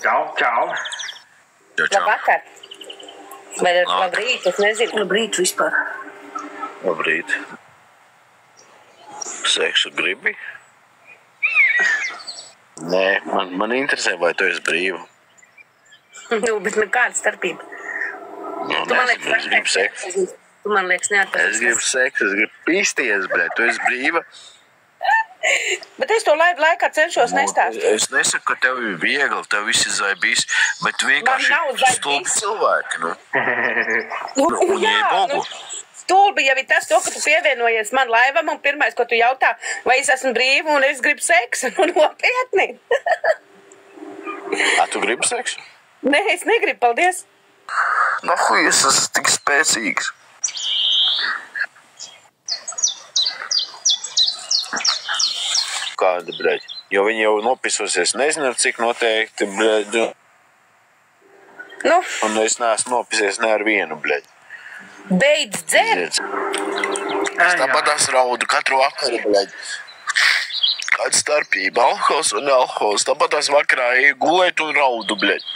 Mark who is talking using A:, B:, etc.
A: Čau.
B: Labvakar. Vai labrīt, es nezinu.
C: Labrīt vispār.
D: Labrīt. Seksu gribi? Nē, man interesē, vai tu esi brīva.
B: Nu, bet kāda starpība?
D: Nu, es gribu seksu.
B: Tu man liekas neatpazīstams.
D: Es gribu seksu, es gribu pisties, bļē. Tu esi brīva?
B: Bet es to laikā cenšos nestāstīt.
D: Es nesaku, ka tev ir viegli, tev viss ir zaibīs, bet tu vienkārši stulbi cilvēki, nu. Un jēbogu.
B: Stulbi jau ir tas, ka tu pievienojies man laivam un pirmais, ko tu jautā, vai es esmu brīva un es gribu seksu. Nu, nopietni.
D: Tu gribi seksu?
B: Nē, es negribu, paldies.
D: Nahuj, es esmu tik spēcīgs. Kāda, bļaļ? Jo viņi jau nopisosies, nezinu, cik noteikti, bļaļ.
B: Nu.
D: Un es neesmu nopisies ne ar vienu, bļaļ.
B: Beidz dzert.
D: Es tāpat es raudu katru vakaru, bļaļ. Kāda starpība, alkohols un nealkohols. Tāpat es vakarā gulēt un raudu, bļaļ.